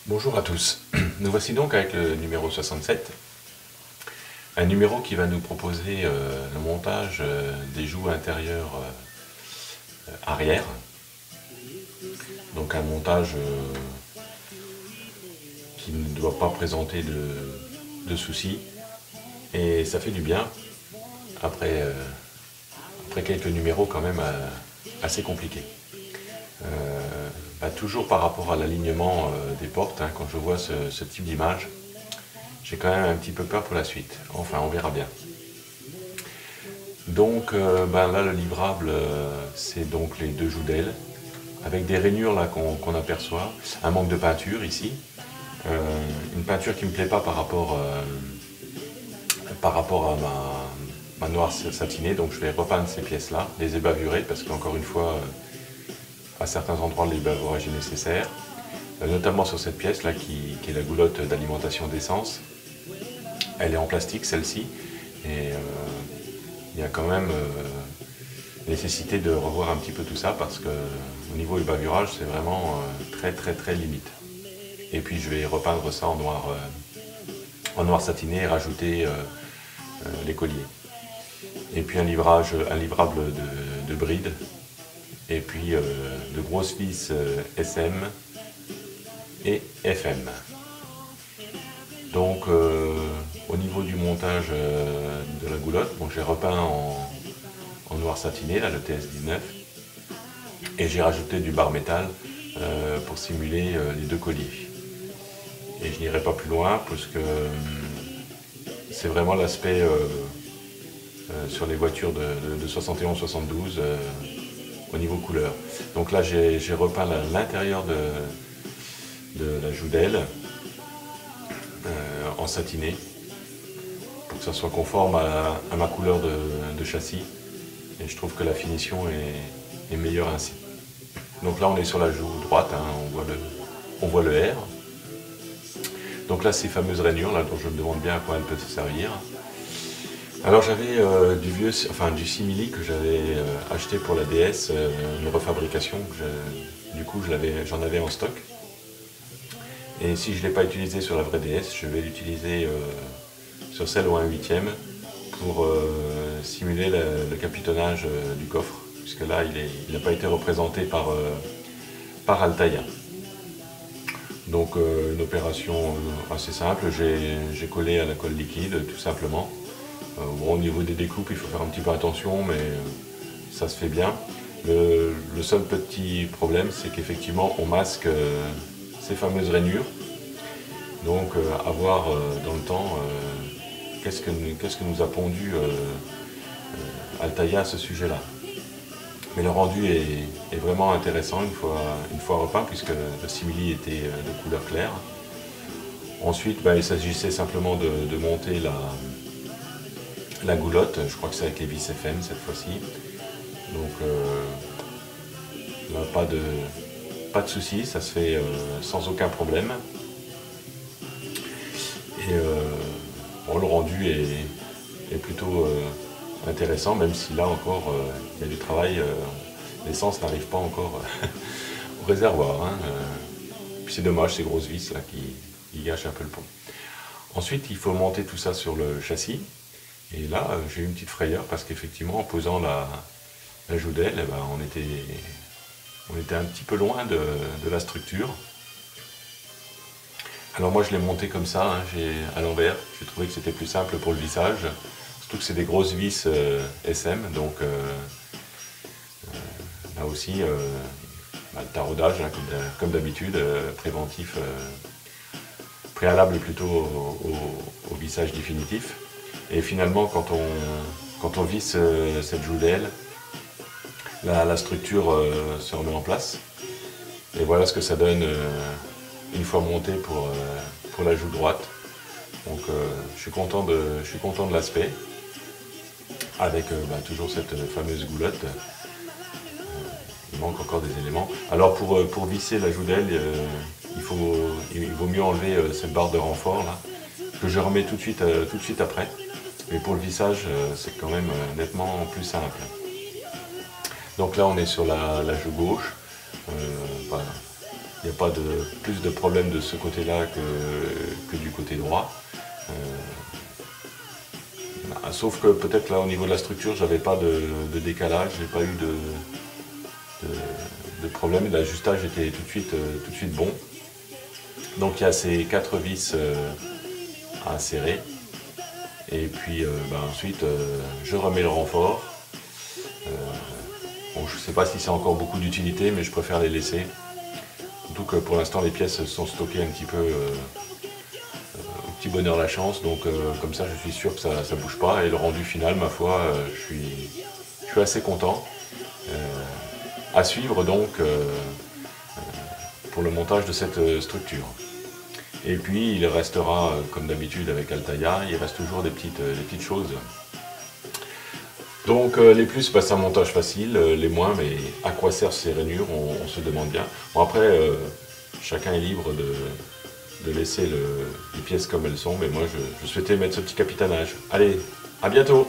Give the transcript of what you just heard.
Bonjour à tous, nous voici donc avec le numéro 67, un numéro qui va nous proposer le montage des joues intérieures arrière, donc un montage qui ne doit pas présenter de soucis, et ça fait du bien après, après quelques numéros quand même assez compliqués. Toujours par rapport à l'alignement des portes, hein, quand je vois ce type d'image, j'ai quand même un petit peu peur pour la suite. Enfin, on verra bien. Donc là, le livrable, c'est donc les deux joues d'aile, avec des rainures là qu'on aperçoit, un manque de peinture ici, une peinture qui ne me plaît pas par rapport à ma noire satinée, donc je vais repeindre ces pièces-là, les ébavurer, parce qu'encore une fois, à certains endroits, l'ébaveurage est nécessaire, notamment sur cette pièce là qui est la goulotte d'alimentation d'essence. Elle est en plastique celle-ci, et il y a quand même nécessité de revoir un petit peu tout ça, parce que au niveau ébavurage c'est vraiment très limite. Et puis je vais repeindre ça en noir satiné et rajouter les colliers. Et puis un livrable de bride, et puis de grosses vis SM et FM. Donc au niveau du montage de la goulotte, bon, j'ai repeint en noir satiné, là, le TS19, et j'ai rajouté du bar métal pour simuler les deux colliers. Et je n'irai pas plus loin, parce que c'est vraiment l'aspect sur les voitures de 71-72 au niveau couleur. Donc là j'ai repeint l'intérieur de la joue d'aile en satiné, pour que ça soit conforme à ma couleur de châssis, et je trouve que la finition est meilleure ainsi. Donc là on est sur la joue droite, hein, on voit le R. Donc là ces fameuses rainures là, dont je me demande bien à quoi elles peuvent servir. Alors j'avais du simili que j'avais acheté pour la DS, une refabrication, du coup j'en avais en stock. Et si je ne l'ai pas utilisé sur la vraie DS, je vais l'utiliser sur celle au 1/8 pour simuler le capitonnage du coffre, puisque là il n'a pas été représenté par Altaïa. Donc une opération assez simple, j'ai collé à la colle liquide tout simplement. Bon, au niveau des découpes il faut faire un petit peu attention, mais ça se fait bien. Le seul petit problème, c'est qu'effectivement on masque ces fameuses rainures. Donc à voir dans le temps qu'est-ce que nous a pondu Altaïa à ce sujet-là. Mais le rendu est vraiment intéressant une fois repeint, puisque le simili était de couleur claire. Ensuite il s'agissait simplement de monter la goulotte, je crois que c'est avec les vis FM cette fois-ci. Donc là pas de soucis, ça se fait sans aucun problème. Et bon, le rendu est plutôt intéressant, même si là encore il y a du travail, l'essence n'arrive pas encore au réservoir, hein. Puis c'est dommage, ces grosses vis là qui gâchent un peu le pont. Ensuite il faut monter tout ça sur le châssis, et là j'ai eu une petite frayeur, parce qu'effectivement en posant la joue d'aile, on était un petit peu loin de la structure. Alors moi je l'ai monté comme ça, hein, à l'envers, j'ai trouvé que c'était plus simple pour le vissage, surtout que c'est des grosses vis SM, donc là aussi le taraudage, hein, comme d'habitude, préventif, préalable plutôt au vissage définitif. Et finalement quand on visse cette joue d'aile, la structure se remet en place, et voilà ce que ça donne une fois monté pour la joue droite. Donc je suis content de l'aspect, avec toujours cette fameuse goulotte. Il manque encore des éléments. Alors pour visser la joue d'aile, il vaut mieux enlever cette barre de renfort là, que je remets tout de suite après. Mais pour le vissage, c'est quand même nettement plus simple. Donc là on est sur la joue gauche. Il n'y a pas plus de problèmes de ce côté-là que du côté droit. Sauf que peut-être là au niveau de la structure, j'avais pas de décalage, j'ai pas eu de problème. L'ajustage était tout de suite bon. Donc il y a ces 4 vis à serrer. Et puis ensuite je remets le renfort. Bon, je ne sais pas si c'est encore beaucoup d'utilité, mais je préfère les laisser. Surtout que pour l'instant les pièces sont stockées un petit peu au petit bonheur la chance, donc comme ça je suis sûr que ça ne bouge pas. Et le rendu final, ma foi, je suis assez content. À suivre donc pour le montage de cette structure. Et puis il restera, comme d'habitude avec Altaïa, il reste toujours des petites choses. Donc les plus, c'est un montage facile, les moins, mais à quoi servent ces rainures, on se demande bien. Bon après, chacun est libre de laisser les pièces comme elles sont, mais moi je souhaitais mettre ce petit capitanage. Allez, à bientôt!